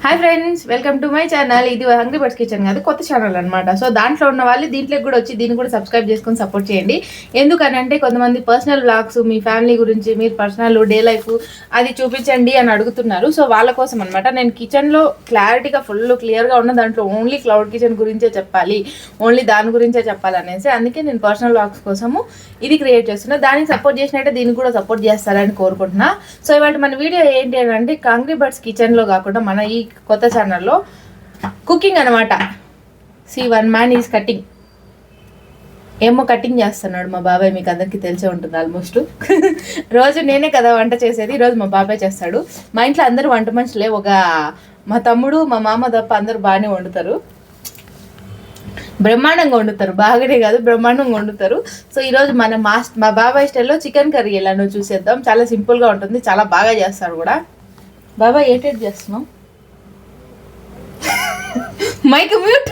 Hi friends, welcome to my channel. ఇది hungry birds kitchen కాదు, కొత్త ఛానల్ అనమాట. సో దాంట్లో ఉన్న వాళ్ళు దీంట్లోకి కూడా వచ్చి దీన్ని కూడా సబ్స్క్రైబ్ చేసుకొని సపోర్ట్ చేయండి. ఎందుకనంటే కొంతమంది పర్సనల్ వ్లాగ్స్, మీ ఫ్యామిలీ గురించి, మీరు పర్సనల్ డే లైఫ్ అది చూపించండి అని అడుగుతున్నారు. సో వాళ్ళ కోసం అనమాట. నేను కిచెన్లో క్లారిటీగా ఫుల్ క్లియర్గా ఉన్న దాంట్లో ఓన్లీ క్లౌడ్ కిచెన్ గురించే చెప్పాలి, ఓన్లీ దాని గురించే చెప్పాలనేసి అందుకే నేను పర్సనల్ వ్లాగ్స్ కోసము ఇది క్రియేట్ చేస్తున్నా. దానికి సపోర్ట్ చేసినట్టే దీనికి కూడా సపోర్ట్ చేస్తారని కోరుకుంటున్నా. సో ఇవాళ మన వీడియో ఏంటి అంటే హంగ్రీ బర్డ్స్ కిచెన్లో కాకుండా మన ఈ కొత్త ఛానల్లో కుకింగ్ అనమాట. One man is cutting. ఏమో కటింగ్ చేస్తున్నాడు మా బాబాయ్, మీకు అందరికీ తెలిసే ఉంటుంది ఆల్మోస్ట్. రోజు నేనే కదా వంట చేసేది, ఈరోజు మా బాబాయ్ చేస్తాడు. మా ఇంట్లో అందరూ వంట మనుషులే, ఒక మా తమ్ముడు మా మామ తప్ప అందరూ బాగానే వండుతారు, బ్రహ్మాండంగా వండుతారు. బాగానే కాదు, బ్రహ్మాండంగా వండుతారు. సో ఈరోజు మన మా బాబాయ్ స్టైల్లో చికెన్ కర్రీ ఎలానో చూసేద్దాం. చాలా సింపుల్గా ఉంటుంది, చాలా బాగా చేస్తారు కూడా. బాబాయ్ ఏటేట్ చేస్తున్నాం? Mic mute.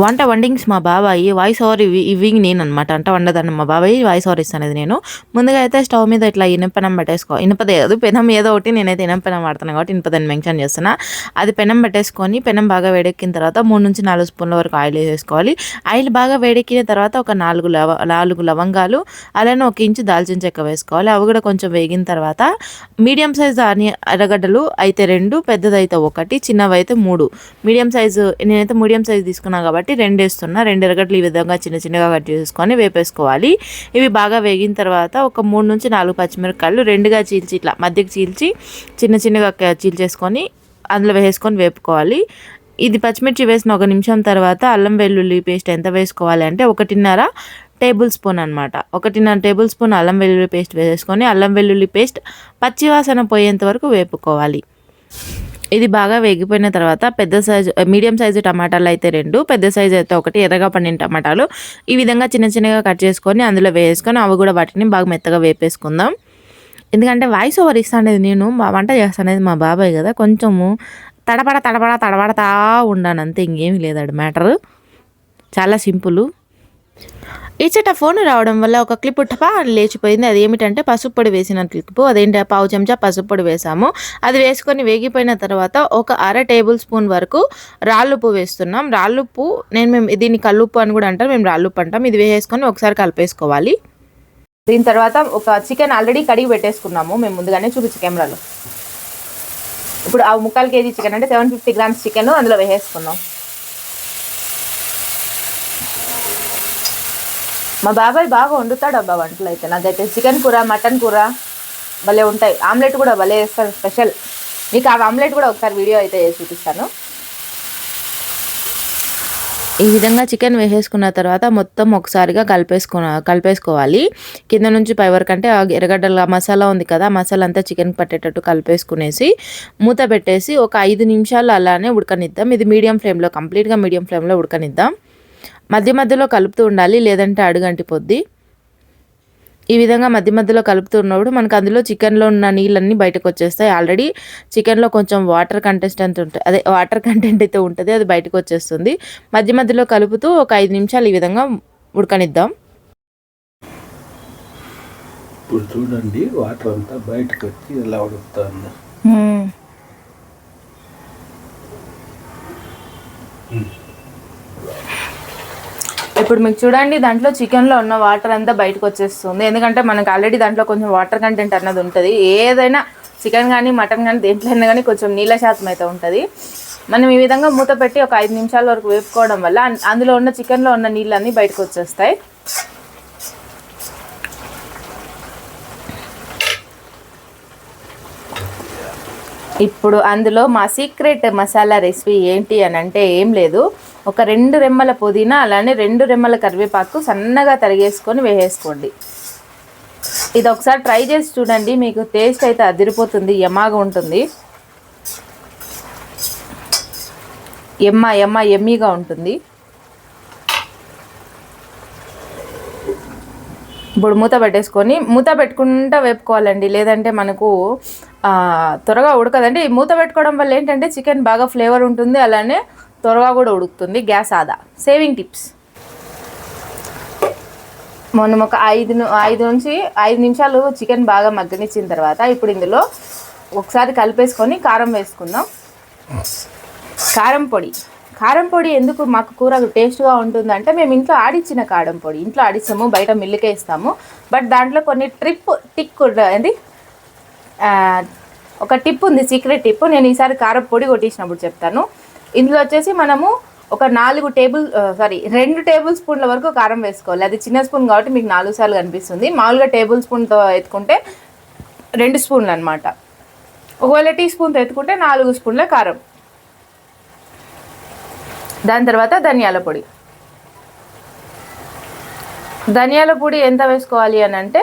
వంట వండింగ్స్ మా బాబాయి, వాయిస్ ఓవర్ ఇవింగ్ నేను అనమాట. అంట వండదాన్ని మా బాబాయి, వాయిస్ ఓవర్ ఇస్తాను నేను. ముందుగా అయితే స్టవ్ మీద ఇట్లా ఇనపెనం ఇనపదే కాదు పెనం ఏదో ఒకటి, నేనైతే ఇనపెనం వాడుతున్నాను కాబట్టి ఇనపదని మెన్షన్ చేస్తున్నా. అది పెనం పెట్టేసుకొని, పెనం బాగా వేడెక్కిన తర్వాత 3 నుంచి 4 స్పూన్ల వరకు ఆయిల్ వేసేసుకోవాలి. ఆయిల్ బాగా వేడెక్కిన తర్వాత ఒక 4 లవంగాలు, అలానే 1 ఇంచు దాల్చిన చెక్క వేసుకోవాలి. అవి కూడా కొంచెం వేగిన తర్వాత మీడియం సైజు ఎర్రగడ్డలు అయితే 2, పెద్దదైతే 1, చిన్నవి అయితే 3. మీడియం సైజు, నేనైతే మీడియం సైజు తీసుకున్నాను కాబట్టి 2 వేస్తున్నా. 2 ఎర్రగడ్డలు ఈ విధంగా చిన్న చిన్నగా కట్ చేసుకొని వేపేసుకోవాలి. ఇవి బాగా వేగిన తర్వాత ఒక 3 నుంచి 4 పచ్చిమిరపకాయలు 2గా చీల్చి, ఇట్లా మధ్యకి చీల్చి చిన్న చిన్నగా చీల్చేసుకొని అందులో వేసుకొని వేపుకోవాలి. ఇది పచ్చిమిర్చి వేసిన 1 నిమిషం తర్వాత అల్లం వెల్లుల్లి పేస్ట్ ఎంత వేసుకోవాలి అంటే 1.5 టేబుల్ స్పూన్ అనమాట. 1.5 టేబుల్ స్పూన్ అల్లం వెల్లుల్లి పేస్ట్ వేసుకొని, అల్లం వెల్లుల్లి పేస్ట్ పచ్చివాసన పోయేంత వరకు వేపుకోవాలి. ఇది బాగా వేగిపోయిన తర్వాత మీడియం సైజు టమాటాలు అయితే 2, పెద్ద సైజు అయితే 1, ఎర్రగా పండిన టమాటాలు ఈ విధంగా చిన్న చిన్నగా కట్ చేసుకొని అందులో వేసుకొని అవి కూడా వాటిని బాగా మెత్తగా వేపేసుకుందాం. ఎందుకంటే వాయిస్ ఓవర్ ఇస్తానేది నేను, వంట చేస్తానేది మా బాబాయ్ కదా, కొంచెము తడబడతా ఉండాను అంతే, ఇంకేమీ లేదు మ్యాటరు. చాలా సింపుల్. ఇచ్చట ఫోన్ రావడం వల్ల ఒక క్లిప్ టపా లేచిపోయింది. అది ఏమిటంటే పసుపు పొడి వేసిన క్లిప్. అదేంటి, 1/2 చెంచా పసుపు పొడి వేసాము. అది వేసుకొని వేగిపోయిన తర్వాత ఒక 1/2 టేబుల్ స్పూన్ వరకు రాళ్ళుప్పు వేస్తున్నాం. రాళ్ళుప్పు మేము దీన్ని కల్లుప్పు అని కూడా అంటాం, మేము రాళ్ళుప్పు అంటాం. ఇది వేసుకొని ఒకసారి కలిపేసుకోవాలి. దీని తర్వాత ఒక చికెన్ ఆల్రెడీ కడిగి పెట్టేసుకున్నాము మేము, ముందుగానే చూపించు కెమెరాలో. ఇప్పుడు ఆ 3/4 kg చికెన్ అంటే 750 grams చికెన్ అందులో వేసేసుకున్నాం. మా బాబాయ్ బాగా వండుతాడు అబ్బా వంటలు అయితే. నాకైతే చికెన్ కూర, మటన్ కూర భలే ఉంటాయి. ఆమ్లెట్ కూడా భలే వేస్తారు స్పెషల్. మీకు ఆ ఆమ్లెట్ కూడా ఒకసారి వీడియో అయితే చూపిస్తాను. ఈ విధంగా చికెన్ వేసేసుకున్న తర్వాత మొత్తం ఒకసారిగా కలిపేసుకోవాలి. కింద నుంచి పై వరకు, అంటే ఎర్రగడ్డల మసాలా ఉంది కదా, మసాలా అంతా చికెన్ పట్టేటట్టు కలిపేసుకునేసి మూత పెట్టేసి ఒక 5 నిమిషాలు అలానే ఉడకనిద్దాం. ఇది కంప్లీట్గా మీడియం ఫ్లేమ్లో ఉడకనిద్దాం. మధ్య మధ్యలో కలుపుతూ ఉండాలి, లేదంటే అడుగంటిపోద్ది. ఈ విధంగా మధ్య మధ్యలో కలుపుతూ ఉన్నప్పుడు మనకు అందులో చికెన్లో ఉన్న నీళ్ళన్నీ బయటకు వచ్చేస్తాయి. ఆల్రెడీ చికెన్లో కొంచెం వాటర్ కంటెంట్ అయితే ఉంటుంది, అది బయటకు వచ్చేస్తుంది. మధ్య మధ్యలో కలుపుతూ ఒక 5 నిమిషాలు ఈ విధంగా ఉడకనిద్దాం. ఇప్పుడు చూడండి, వాటర్ అంతా బయటకు వచ్చి ఇలా ఉడుకుతుంది. ఇప్పుడు మీకు చూడండి, దాంట్లో చికెన్లో ఉన్న వాటర్ అంతా బయటకు వచ్చేస్తుంది. ఎందుకంటే మనకు ఆల్రెడీ దాంట్లో కొంచెం వాటర్ కంటెంట్ అన్నది ఉంటుంది. ఏదైనా చికెన్ కానీ మటన్ కానీ దేంట్లో అయినా కానీ కొంచెం నీళ్ళ శాతం అయితే ఉంటుంది. మనం ఈ విధంగా మూత పెట్టి ఒక 5 నిమిషాల వరకు వేపుకోవడం వల్ల అందులో ఉన్న చికెన్లో ఉన్న నీళ్ళన్నీ బయటకు వచ్చేస్తాయి. ఇప్పుడు అందులో మా సీక్రెట్ మసాలా రెసిపీ ఏంటి అని అంటే ఏం లేదు, ఒక 2 రెమ్మల పుదీనా, అలానే 2 రెమ్మల కరివేపాకు సన్నగా తరిగేసుకొని వేసేసుకోండి. ఇది ఒకసారి ట్రై చేసి చూడండి, మీకు టేస్ట్ అయితే అదిరిపోతుంది, యమ్మాగా ఉంటుంది, ఎమ్మీగా ఉంటుంది. ఇప్పుడు మూత పెట్టుకుంటూ వేపుకోవాలండి, లేదంటే మనకు త్వరగా ఉడకదండి. మూత పెట్టుకోవడం వల్ల ఏంటంటే చికెన్ బాగా ఫ్లేవర్ ఉంటుంది, అలానే త్వరగా కూడా ఉడుకుతుంది, గ్యాస్ ఆదా. Saving tips. మనం ఒక 5 నుంచి 5 నిమిషాలు చికెన్ బాగా మగ్గనిచ్చిన తర్వాత ఇప్పుడు ఇందులో ఒకసారి కలిపేసుకొని కారం వేసుకుందాం. కారం పొడి ఎందుకు మాకు కూర టేస్ట్గా ఉంటుందంటే మేము ఇంట్లో ఆడిచ్చిన కారం పొడి, ఇంట్లో ఆడిస్తాము, బయట మిల్లుకే ఇస్తాము. బట్ దాంట్లో కొన్ని టిక్ ఏంటి ఒక టిప్ ఉంది, సీక్రెట్ టిప్. నేను ఈసారి కారం పొడి కొట్టించినప్పుడు చెప్తాను. ఇందులో వచ్చేసి మనము ఒక 2 టేబుల్ స్పూన్ల వరకు కారం వేసుకోవాలి. అది చిన్న స్పూన్ కాబట్టి మీకు 4 సార్లు కనిపిస్తుంది. మామూలుగా టేబుల్ స్పూన్తో ఎత్తుకుంటే 2 స్పూన్లు అనమాట. ఒకవేళ టీ స్పూన్తో ఎత్తుకుంటే 4 స్పూన్ల కారం. దాని తర్వాత ధనియాల పొడి ఎంత వేసుకోవాలి అని అంటే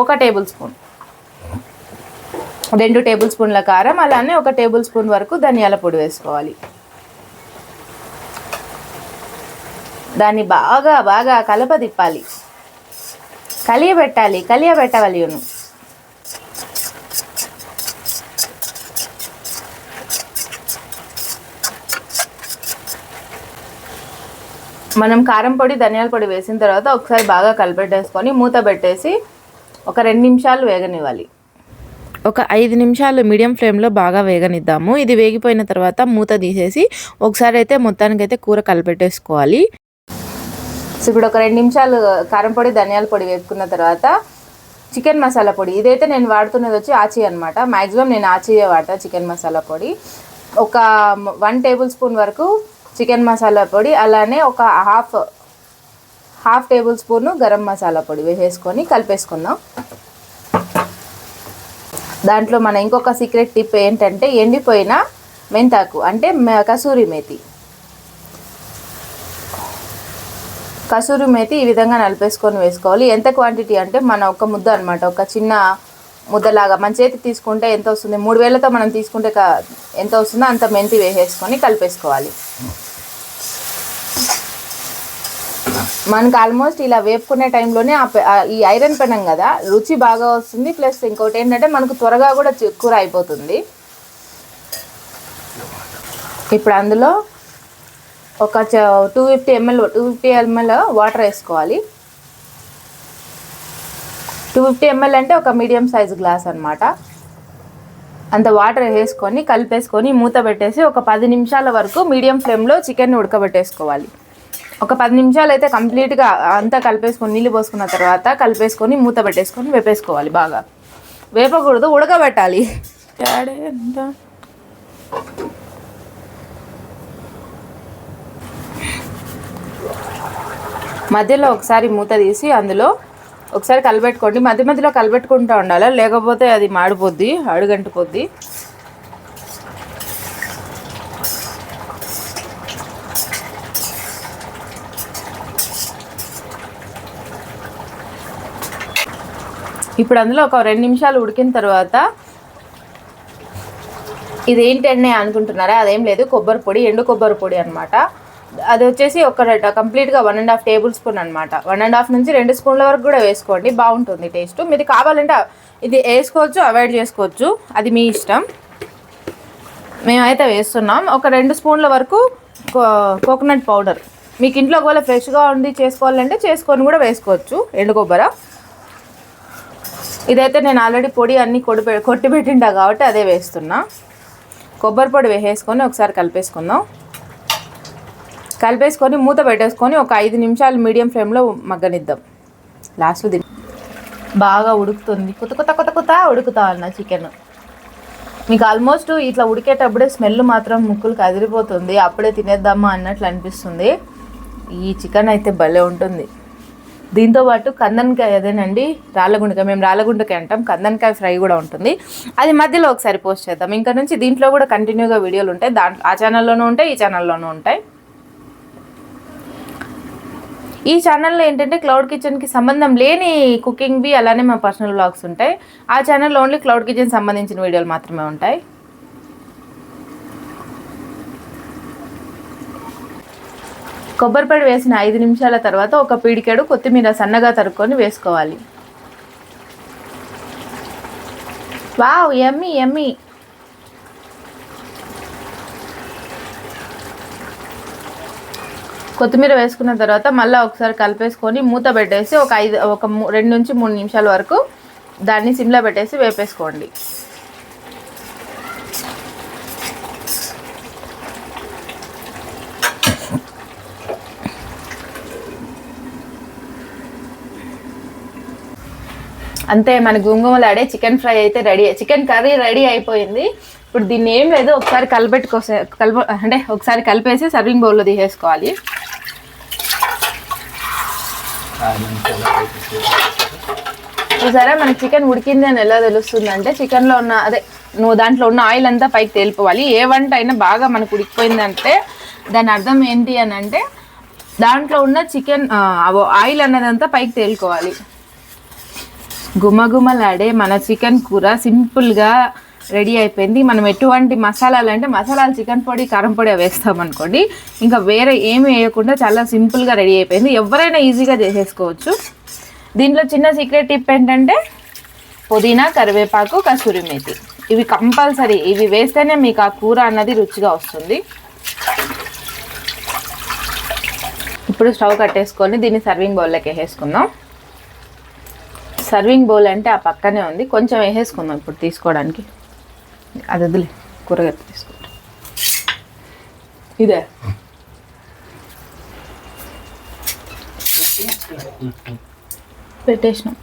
1 టేబుల్ స్పూన్, 2 టేబుల్ స్పూన్ల కారం, అలానే 1 టేబుల్ స్పూన్ వరకు ధనియాల పొడి వేసుకోవాలి. దాన్ని బాగా కలపదిప్పాలి, కలియబెట్టాలి. మనం కారం పొడి ధనియాల పొడి వేసిన తర్వాత ఒకసారి బాగా కలిపెట్టేసుకొని మూత పెట్టేసి ఒక 2 నిమిషాలు వేగనివ్వాలి. ఒక 5 నిమిషాలు మీడియం ఫ్లేమ్లో బాగా వేగనిద్దాము. ఇది వేగిపోయిన తర్వాత మూత తీసేసి ఒకసారి అయితే మొత్తానికైతే కూర కలిపెట్టేసుకోవాలి. సో ఇప్పుడు ఒక 2 నిమిషాలు కారం పొడి ధనియాల పొడి వేపుకున్న తర్వాత చికెన్ మసాలా పొడి, ఇదైతే నేను వాడుతున్నది వచ్చి ఆచి అనమాట. మ్యాక్సిమం నేను ఆచియే వాడతా చికెన్ మసాలా పొడి. ఒక 1 టేబుల్ స్పూన్ వరకు చికెన్ మసాలా పొడి, అలానే ఒక half table spoon garam masala పొడి వేసేసుకొని కలిపేసుకుందాం. దాంట్లో మన ఇంకొక సీక్రెట్ టిప్ ఏంటంటే ఎండిపోయిన మెంతాకు అంటే కసూరి మేతి ఈ విధంగా నలిపేసుకొని వేసుకోవాలి. ఎంత క్వాంటిటీ అంటే మన ఒక ముద్ద అనమాట, ఒక చిన్న ముద్దలాగా మన చేతికి తీసుకుంటే ఎంత వస్తుంది, 3 వేలతో మనం తీసుకుంటే ఎంత వస్తుందో అంత మెంతి వేసేసుకొని కలిపేసుకోవాలి. మనకు ఆల్మోస్ట్ ఇలా వేపుకునే టైంలోనే ఈ ఐరన్ పెనం కదా, రుచి బాగా వస్తుంది. ప్లస్ ఇంకోటి ఏంటంటే మనకు త్వరగా కూడా కూర అయిపోతుంది. ఇప్పుడు అందులో ఒక 250 ml వాటర్ వేసుకోవాలి. 250 ml అంటే ఒక మీడియం సైజ్ గ్లాస్ అనమాట. అంత వాటర్ వేసుకొని కలిపేసుకొని మూత పెట్టేసి ఒక 10 నిమిషాల వరకు మీడియం ఫ్లేమ్లో చికెన్ ఉడకబెట్టేసుకోవాలి. ఒక 10 నిమిషాలు అయితే కంప్లీట్గా అంతా కలిపేసుకొని నీళ్ళు పోసుకున్న తర్వాత కలిపేసుకొని మూత పెట్టేసుకొని వేపేసుకోవాలి. బాగా వేపకూడదు, ఉడకబెట్టాలి. మధ్యలో ఒకసారి మూత తీసి అందులో ఒకసారి కలిపెట్టుకోండి. మధ్యలో కలిపెట్టుకుంటూ ఉండాలి, లేకపోతే అది మాడిపోద్ది, అడుగంటిపోద్ది. ఇప్పుడు అందులో ఒక 2 నిమిషాలు ఉడికిన తర్వాత ఇదేంటండి అనుకుంటున్నారా? అదేం లేదు, కొబ్బరి పొడి, ఎండు కొబ్బరి పొడి అనమాట. అది వచ్చేసి కంప్లీట్గా 1.5 టేబుల్ స్పూన్ అనమాట. 1.5 నుంచి 2 స్పూన్ల వరకు కూడా వేసుకోండి, బాగుంటుంది టేస్ట్. మీరు కావాలంటే ఇది వేసుకోవచ్చు, అవాయిడ్ చేసుకోవచ్చు, అది మీ ఇష్టం. మేమైతే వేస్తున్నాం. ఒక 2 స్పూన్ల వరకు కోకోనట్ పౌడర్, మీకు ఇంట్లో ఒకవేళ ఫ్రెష్గా ఉండి చేసుకోవాలంటే చేసుకొని కూడా వేసుకోవచ్చు ఎండు కొబ్బరి. ఇదైతే నేను ఆల్రెడీ పొడి అన్నీ కొట్టి పెట్టిండా కాబట్టి అదే వేస్తున్నా. కొబ్బరి పొడి వేసేసుకొని ఒకసారి కలిపేసుకుందాం. కలిపేసుకొని మూత పెట్టేసుకొని ఒక 5 నిమిషాలు మీడియం ఫ్లేమ్లో మగ్గనిద్దాం. లాస్ట్లో బాగా ఉడుకుతుంది, కొత్త ఉడుకుతా అన్న చికెన్. మీకు ఆల్మోస్ట్ ఇట్లా ఉడికేటప్పుడే స్మెల్ మాత్రం ముక్కులు కదిలిపోతుంది, అప్పుడే తినేద్దామా అన్నట్లు అనిపిస్తుంది. ఈ చికెన్ అయితే భలే ఉంటుంది. దీంతోపాటు కందనకాయ, అదేనండి రాళ్ళగుండకాయ, మేము రాళ్ళగుండకాయ అంటాం, కందనకాయ ఫ్రై కూడా ఉంటుంది. అది మధ్యలో ఒకసారి పోస్ట్ చేద్దాం. ఇంకా నుంచి దీంట్లో కూడా కంటిన్యూగా వీడియోలు ఉంటాయి. ఆ ఛానల్లోనూ ఉంటాయి, ఈ ఛానల్లోనూ ఉంటాయి. ఈ ఛానల్లో ఏంటంటే క్లౌడ్ కిచెన్కి సంబంధం లేని కుకింగ్వి, అలానే మా పర్సనల్ వ్లాగ్స్ ఉంటాయి. ఆ ఛానల్లో ఓన్లీ క్లౌడ్ కిచెన్ సంబంధించిన వీడియోలు మాత్రమే ఉంటాయి. కొబ్బరిపొడి వేసిన 5 నిమిషాల తర్వాత ఒక పిడికెడు కొత్తిమీర సన్నగా తరుక్కొని వేసుకోవాలి. వావ్, యమ్మీ యమ్మీ. కొత్తిమీర వేసుకున్న తర్వాత మళ్ళీ ఒకసారి కలిపేసుకొని మూత పెట్టేసి ఒక 2 నుంచి 3 నిమిషాల వరకు దాన్ని సిమ్లో పెట్టేసి వేపేసుకోండి. అంతే మన గుమగుమలాడే చికెన్ ఫ్రై అయితే రెడీ, చికెన్ కర్రీ రెడీ అయిపోయింది. ఇప్పుడు దీన్ని ఏం లేదు, ఒకసారి ఒకసారి కలిపేసి సర్వింగ్ బౌల్లో తీసేసుకోవాలి. సరే మనకి చికెన్ ఉడికింది అని ఎలా తెలుస్తుంది అంటే చికెన్లో ఉన్న దాంట్లో ఉన్న ఆయిల్ అంతా పైకి తేలిపోవాలి. ఏ వంట అయినా బాగా మనకు ఉడికిపోయిందంటే దాని అర్థం ఏంటి అని అంటే దాంట్లో ఉన్న చికెన్ ఆయిల్ అన్నదంతా పైకి తేలుకోవాలి. గుమగుమలాడే మన చికెన్ కూర సింపుల్గా రెడీ అయిపోయింది. మనం ఎటువంటి మసాలాలు చికెన్ పొడి, కారం పొడి వేస్తాం అనుకోండి, ఇంకా వేరే ఏమి వేయకుండా చాలా సింపుల్గా రెడీ అయిపోయింది. ఎవరైనా ఈజీగా చేసేసుకోవచ్చు. దీంట్లో చిన్న సీక్రెట్ టిప్ ఏంటంటే పుదీనా, కరివేపాకు, కసూరి మేతి ఇవి కంపల్సరీ, ఇవి వేస్తేనే మీకు ఆ కూర అన్నది రుచిగా వస్తుంది. ఇప్పుడు స్టవ్ కట్టేసుకొని దీన్ని సర్వింగ్ బౌల్లోకి వేసేసుకుందాం. సర్వింగ్ బౌల్ అంటే ఆ పక్కనే ఉంది, కొంచెం వేసేసుకుందాం ఇప్పుడు తీసుకోవడానికి. అది వదిలే, కూరగాయలు తీసుకుంటాం. ఇదే పెట్టేసినాం.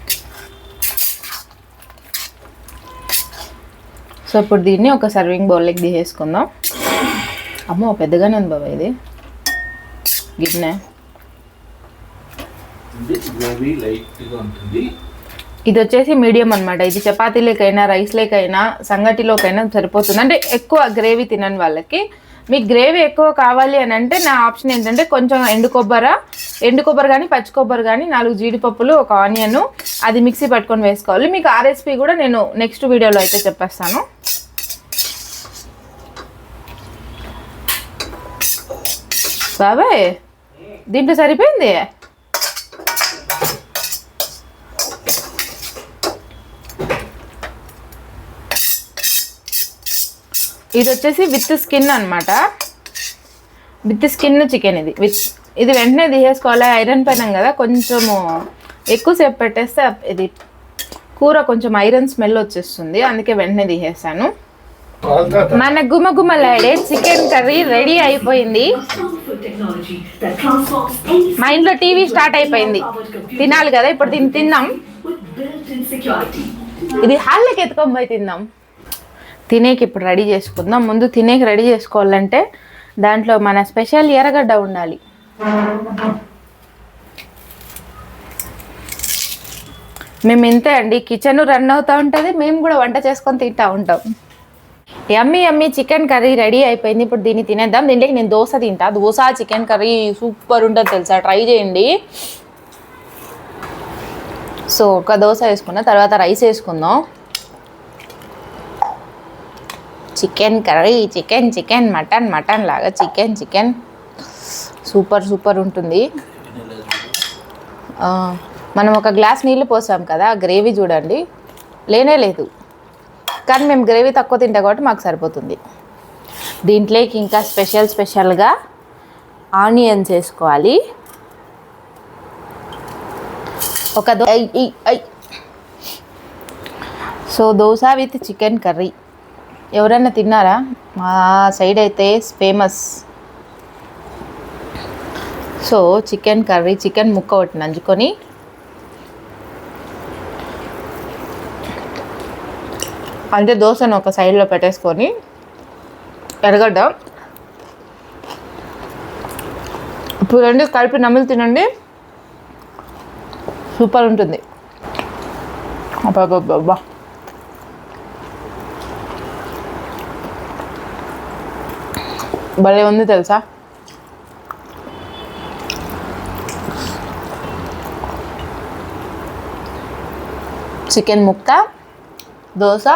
సో ఇప్పుడు దీన్ని ఒక సర్వింగ్ బౌల్లోకి తీసేసుకుందాం. అమ్మో పెద్దగానే ఉంది బాబా ఇది గిన్నె. ఇది వచ్చేసి మీడియం అనమాట. ఇది చపాతీలోకైనా, రైస్లోకైనా, సంగటిలోకైనా సరిపోతుంది. అంటే ఎక్కువ గ్రేవీ తినని వాళ్ళకి. మీకు గ్రేవీ ఎక్కువ కావాలి అని అంటే నా ఆప్షన్ ఏంటంటే కొంచెం ఎండు కొబ్బరి కానీ, పచ్చి కొబ్బరి కానీ, 4 జీడిపప్పులు, ఒక ఆనియన్ అది మిక్సీ పట్టుకొని వేసుకోవాలి. మీకు ఆ రెసిపీ కూడా నేను నెక్స్ట్ వీడియోలో అయితే చెప్పేస్తాను. బాబాయ్ దీంట్లో సరిపోయింది. ఇది వచ్చేసి విత్ స్కిన్ అనమాట, విత్ స్కిన్ చికెన్. ఇది వెంటనే తీసేసుకోవాలి. ఐరన్ పెనం కదా, కొంచెము ఎక్కువసేపు పెట్టేస్తే ఇది కూర కొంచెం ఐరన్ స్మెల్ వచ్చేస్తుంది, అందుకే వెంటనే తీసేసాను. మన గుమగుమలాడే చికెన్ కర్రీ రెడీ అయిపోయింది. మా ఇంట్లో టీవీ స్టార్ట్ అయిపోయింది, తినాలి కదా. ఇప్పుడు దీన్ని తిందాం. ఇది హాల్లోకి ఎత్తుకొని పోయి తిందాం. తినేకి ఇప్పుడు రెడీ చేసుకుందాం. ముందు తినేకి రెడీ చేసుకోవాలంటే దాంట్లో మన స్పెషల్ ఎర్రగడ్డ ఉండాలి. మేము ఇంతే అండి, కిచెన్ రన్ అవుతూ ఉంటుంది, మేము కూడా వంట చేసుకొని తింటూ ఉంటాం. యమ్మీ చికెన్ కర్రీ రెడీ అయిపోయింది. ఇప్పుడు దీన్ని తినేద్దాం. దీంట్లోకి నేను దోశ తింటా. దోశ చికెన్ కర్రీ సూపర్ ఉంటుంది తెలుసా, ట్రై చేయండి. సో ఒక దోశ వేసుకున్న తర్వాత రైస్ వేసుకుందాం. చికెన్ కర్రీ, చికెన్ మటన్ లాగా చికెన్ సూపర్ ఉంటుంది. మనం ఒక గ్లాస్ నీళ్ళు పోసాం కదా, గ్రేవీ చూడండి లేనే లేదు, కానీ మేము గ్రేవీ తక్కువ తింటాం కాబట్టి మాకు సరిపోతుంది. దీంట్లోకి ఇంకా స్పెషల్గా ఆనియన్స్ వేసుకోవాలి. So dosa with chicken curry ఎవరైనా తిన్నారా? మా సైడ్ అయితే famous. So chicken curry, chicken ముక్క ఒకటి నంచుకొని అంటే దోశను ఒక సైడ్లో పెట్టేసుకొని ఎర్రగడ్డ ఇప్పుడు రెండు కలిపి నమిలి తినండి, సూపర్ ఉంటుంది. అబ్బా భలే ఉంది తెలుసా. చికెన్ ముక్క, దోశ,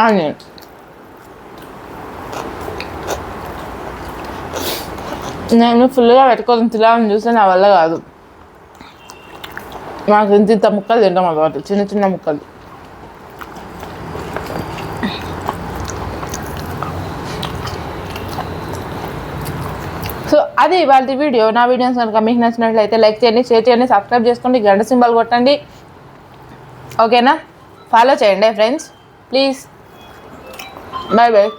ఆనియన్. నేను ఫుల్గా పెట్టుకొని తినాలని చూస్తే నా వల్ల కాదు. నాకు ఇంత ముక్కలు తింటాం అలవాటు, చిన్న ముక్కలు. సో అది ఇవాళ వీడియో. నా వీడియోస్ కనుక మీకు నచ్చినట్లయితే లైక్ చేయండి, షేర్ చేయండి, సబ్స్క్రైబ్ చేసుకోండి, గంట సింబల్ కొట్టండి. ఓకేనా? ఫాలో చేయండి ఫ్రెండ్స్ ప్లీజ్. బాయ్.